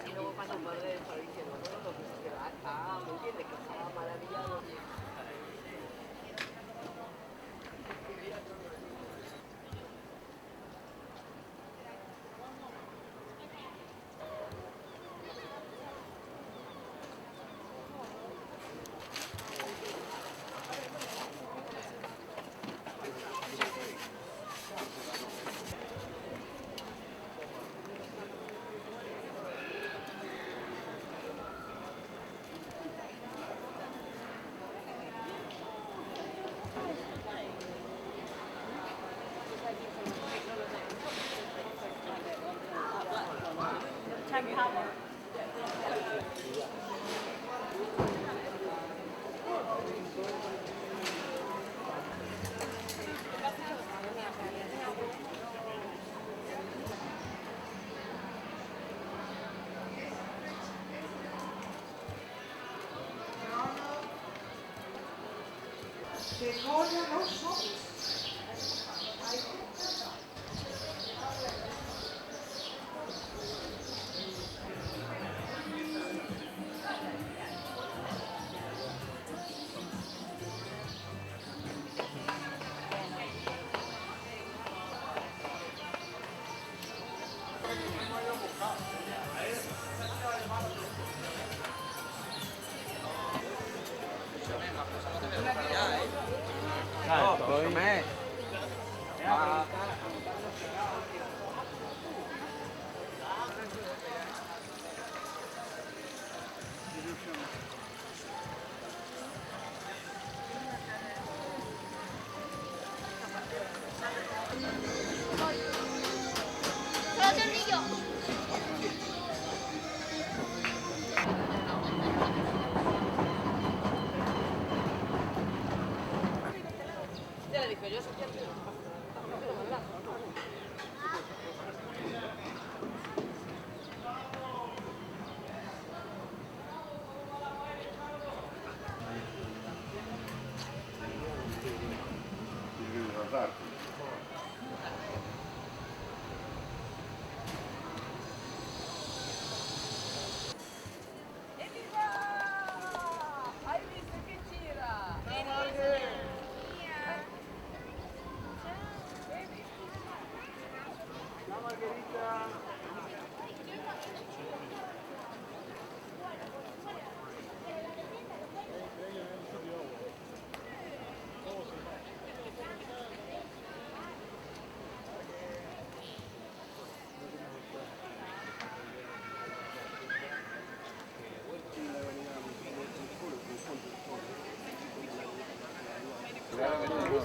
Y luego cuando padre está diciendo, no, no, que ¿me entiendes? Que estaba maravillado.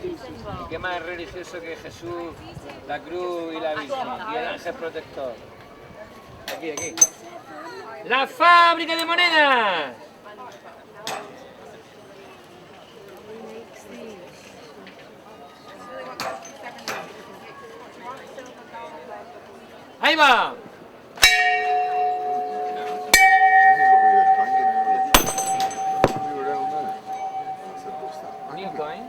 ¿Y qué más religioso que Jesús, la cruz y la Virgen y el ángel protector? Aquí, aquí. ¡La fábrica de monedas! ¡Ahí va! New coin.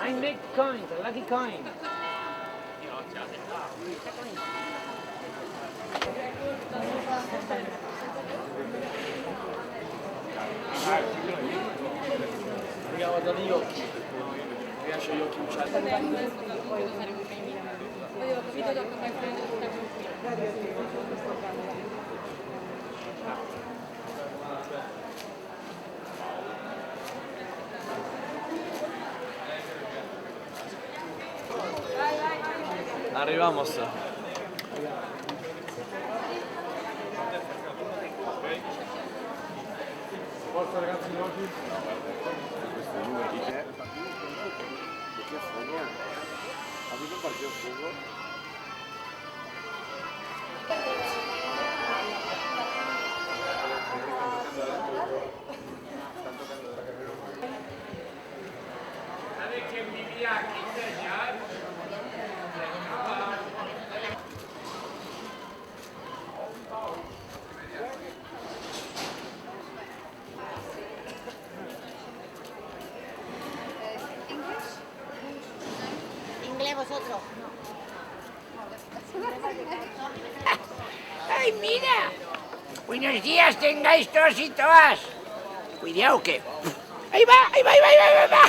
I make coins, a lucky coin. Brigava da gli occhi, riesce gli occhi ucciati. Arrivamos. Forza ragazzi, oggi. ¿Habéis compartido fútbol? ¿Sabes quién vivía aquí cerca? Inglés vosotros. ¡Ay, mira! Buenos días tengáis todos y todas. Cuidado que... ¡Ahí va, ahí va, ahí va, ahí va, ahí va!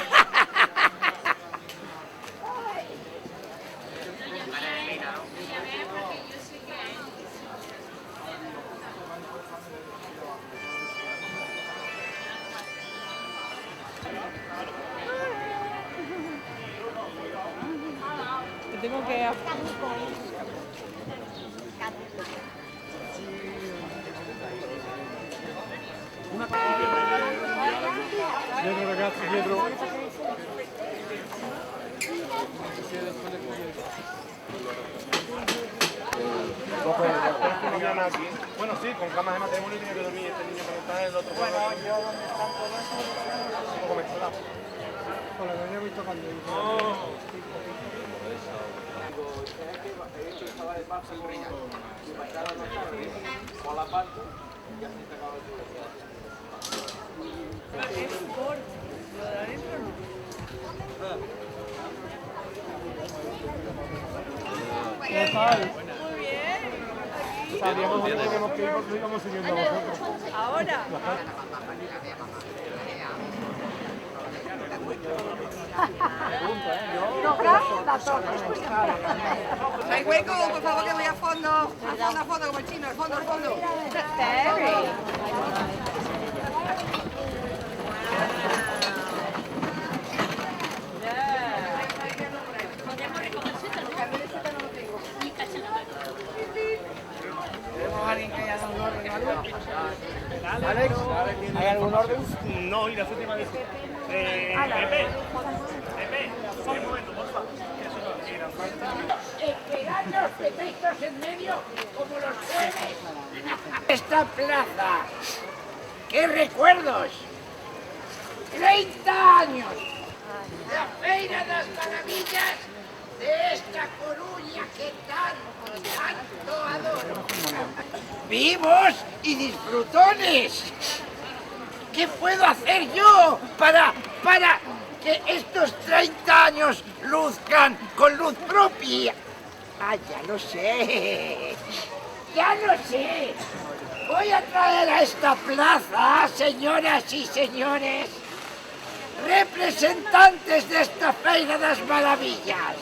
Tengo que... Dietro ragazzi, dietro. Bueno, sí, con camas de matrimonio tiene que dormir este niño cuando está en el otro. Bueno, yo donde están todos un poco mezclado. Con la que había visto cuando... ¿Qué tal? Muy bien. Sabíamos dónde teníamos que ir porque íbamos siguiendo a vosotros. Ahora. Hay hueco, por favor, que voy a fondo. A fondo como el chino, al fondo, al fondo. Alex, ¿hay algún orden? No, y la última vez. Pepe, un momento, por favor. Esperad los pepitos en medio como los jueves. Esta plaza. ¡Qué recuerdos! 30 años. La Feira das Maravillas de esta Coruña que tanto adoro. ¡Vivos y disfrutones! ¿Qué puedo hacer yo para que estos 30 años luzcan con luz propia? Ah, ya lo sé. Ya lo sé. Voy a traer a esta plaza, señoras y señores, representantes de esta Feira das Maravillas.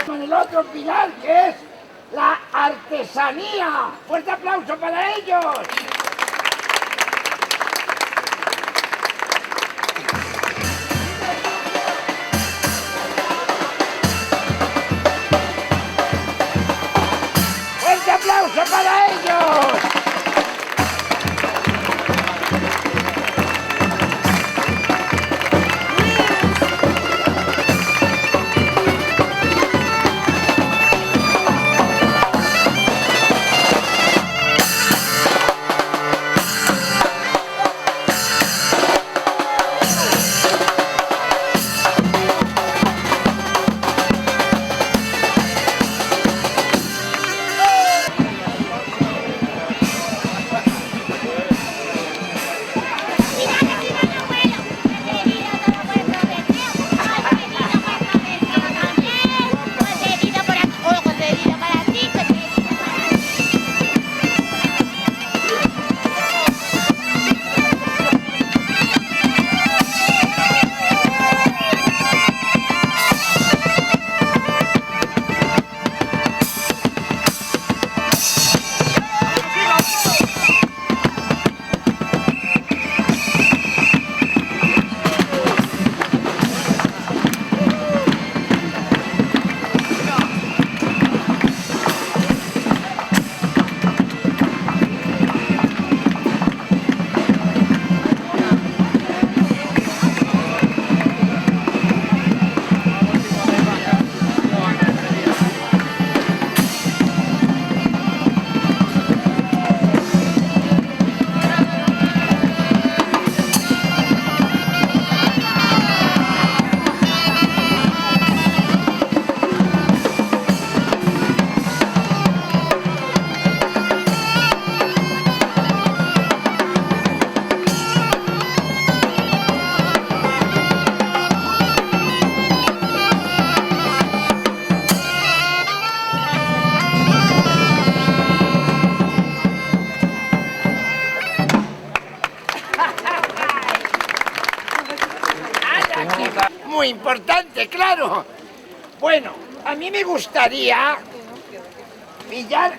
Con el otro pilar que es la artesanía. Fuerte aplauso para ellos. ¡Fuerte aplauso para ellos! Muy importante, claro. Bueno, a mí me gustaría pillar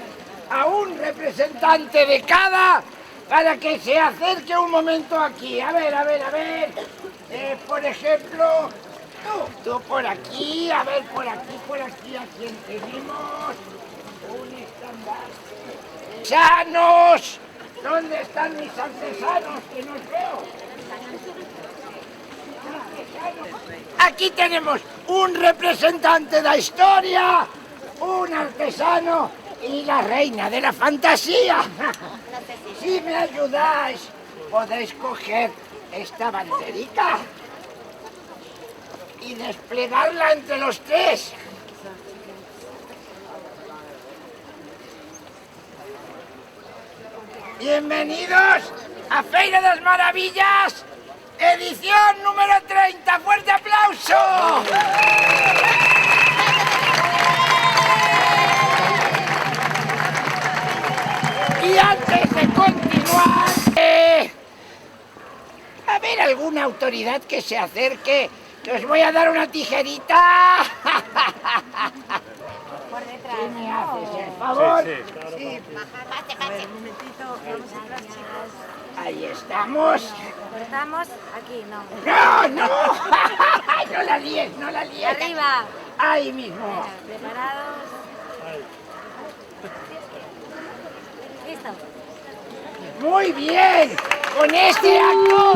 a un representante de cada para que se acerque un momento aquí. A ver. Por ejemplo, tú por aquí, a ver, por aquí, ¿a quién tenemos? Un estandarte. ¡Artesanos! ¿Dónde están mis artesanos? Que no os veo. Aquí tenemos un representante de la historia, un artesano y la reina de la fantasía. Si me ayudáis, podéis coger esta banderita y desplegarla entre los tres. Bienvenidos a Feira das Maravillas, edición número 30. ¡Fuerte aplauso! Y antes de continuar, a ver, alguna autoridad que se acerque, que os voy a dar una tijerita. Por detrás. ¿Sí me haces el favor? Sí, claro. Sí. Pase. Un momentito, vamos atrás. Ahí estamos. Cortamos aquí, no. ¡No! No la líes. Arriba. Ahí mismo. Preparados. Listo. Muy bien. Con este acto.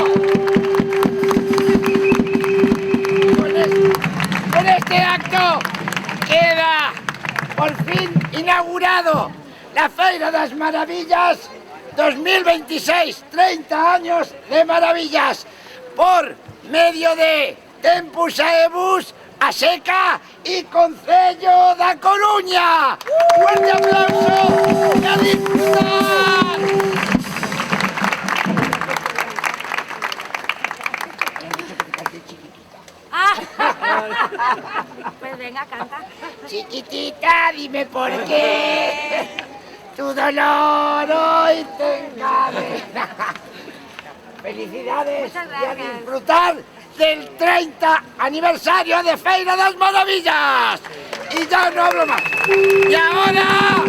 Con este acto queda por fin inaugurado la Feira das Maravillas 2026, 30 años de maravillas, por medio de Tempus Aebus, Aseca y Concello da Coruña. ¡Fuerte aplauso y a disfrutar! Pues venga, canta. Chiquitita, dime por qué tu dolor hoy te encadena. Felicidades Muchas y a gracias. disfrutar del 30 aniversario de Feira das Maravillas. y ya no hablo más. ¡Y ahora!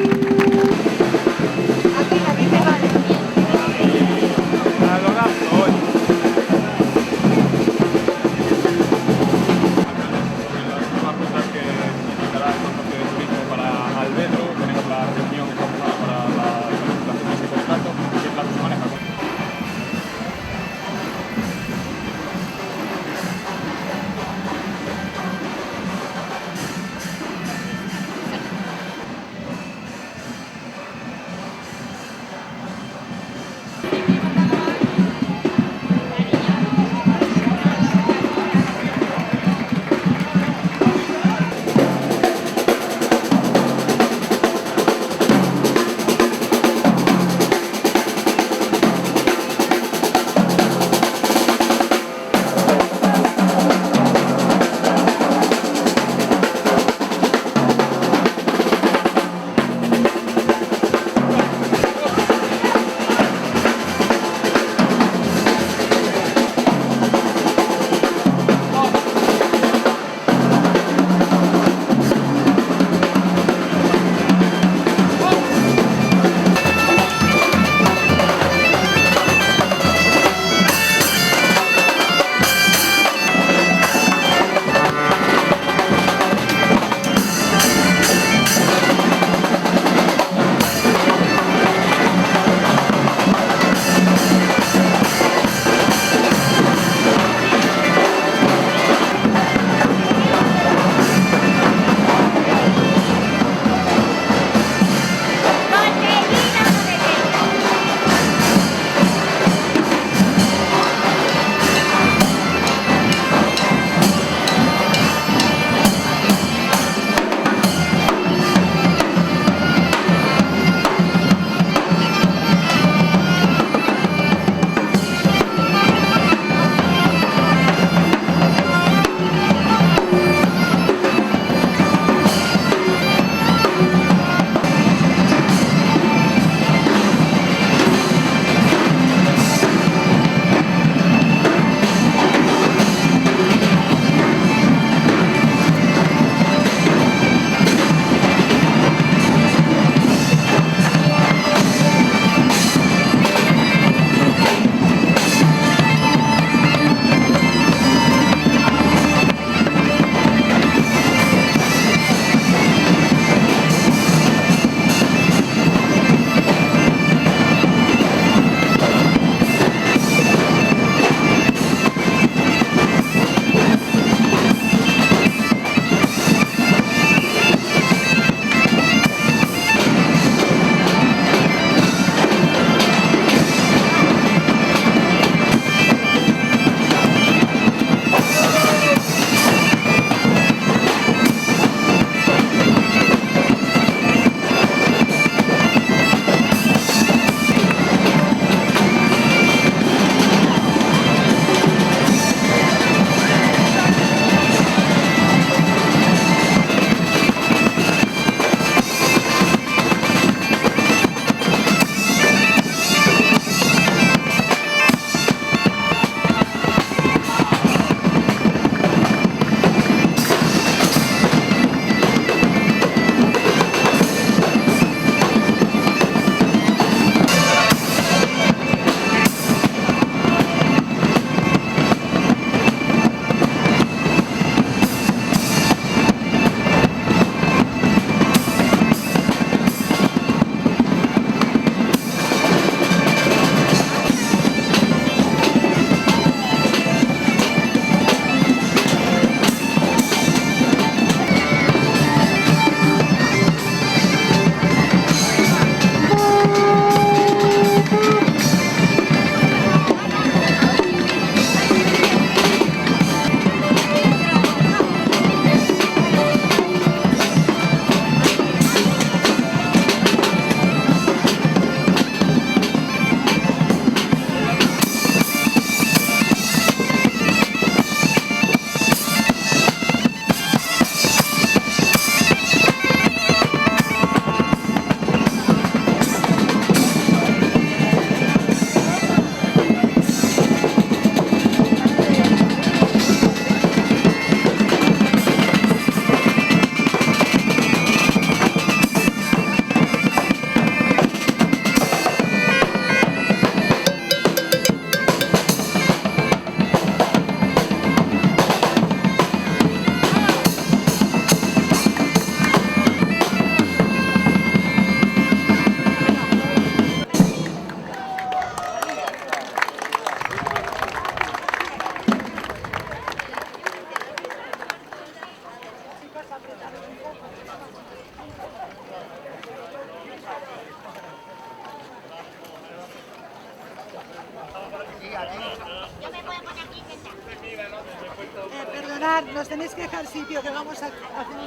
Perdonad, nos tenéis que dejar sitio, que vamos a hacer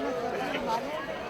nuestro plan, ¿vale?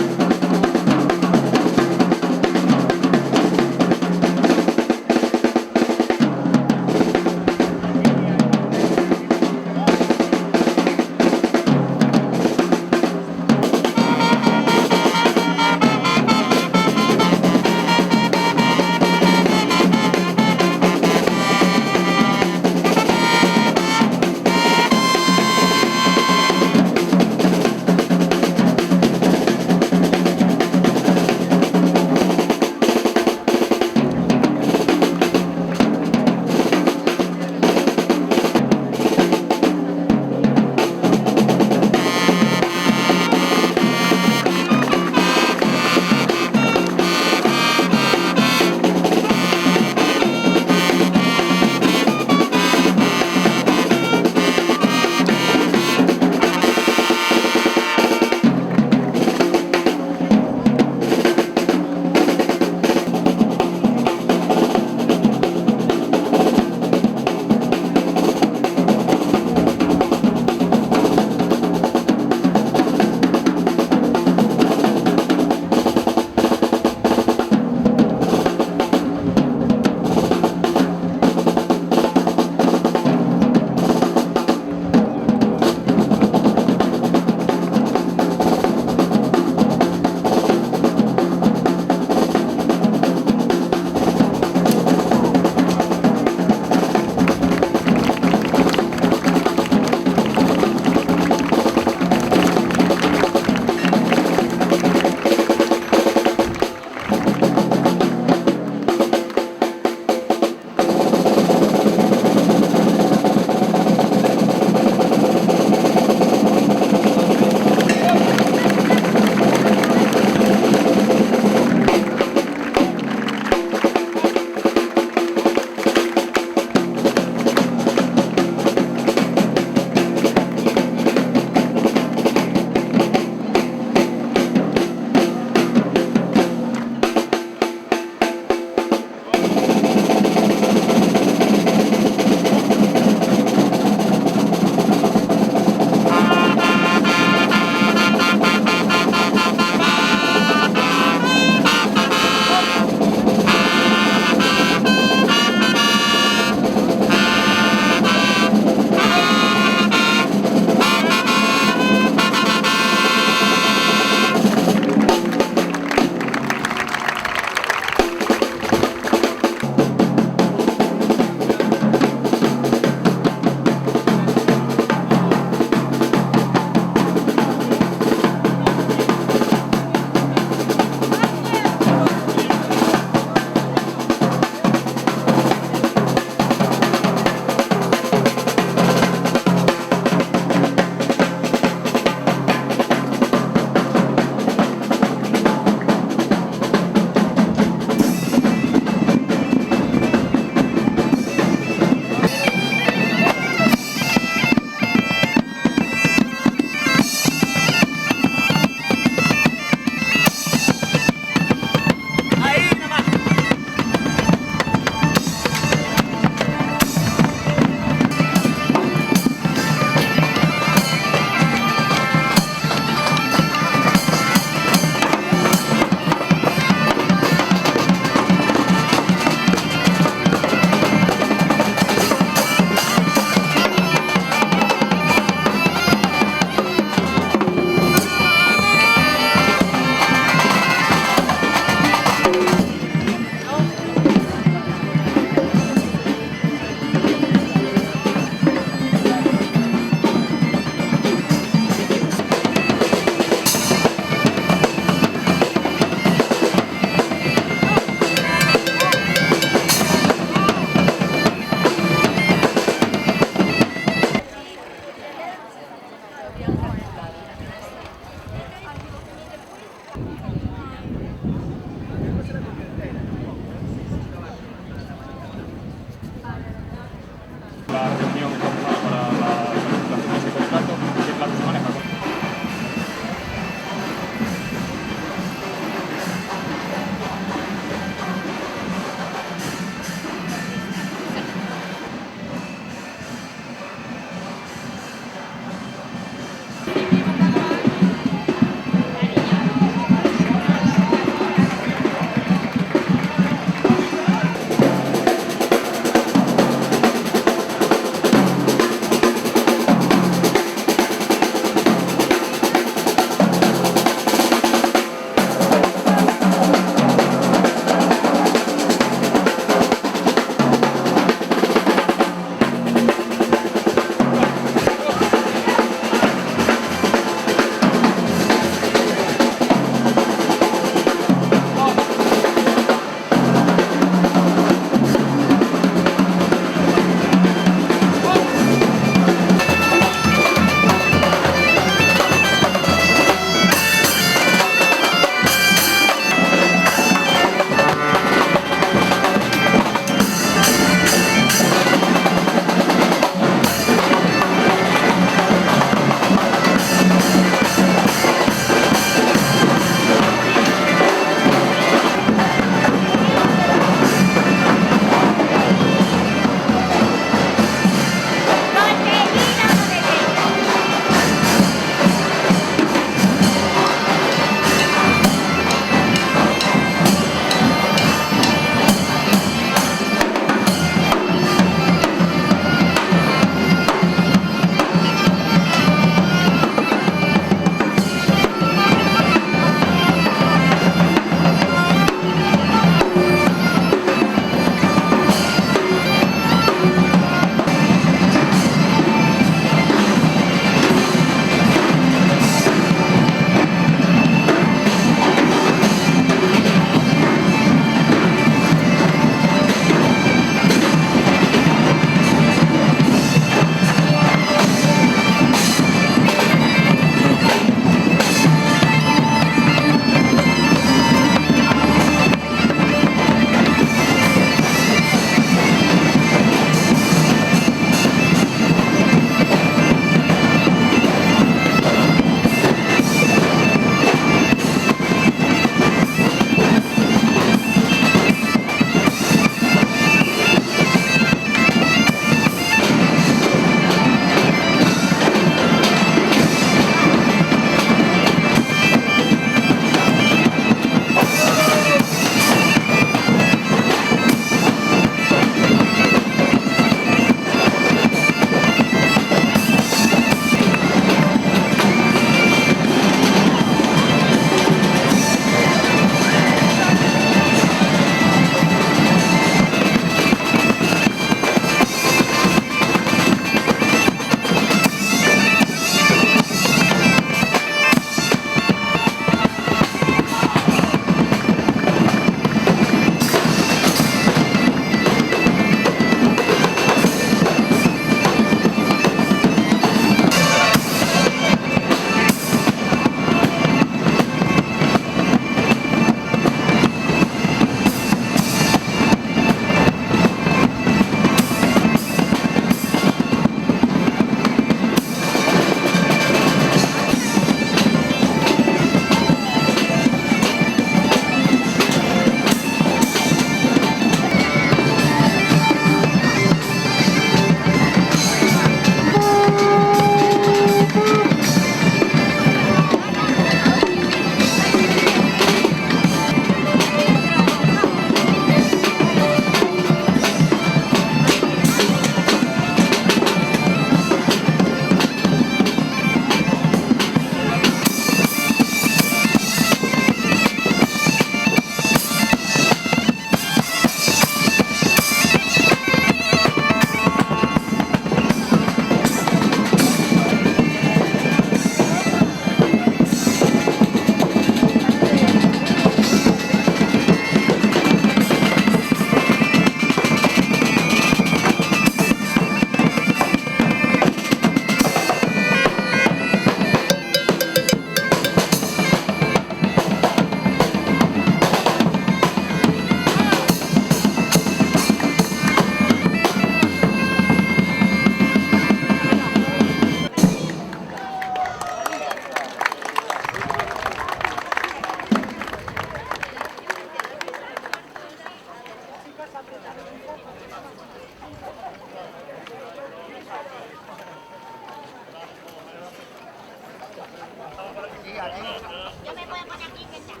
Yo me voy a poner aquí sentada.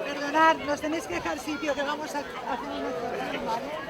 Perdonad, nos tenéis que dejar sitio, que vamos a hacer una actuación, ¿vale?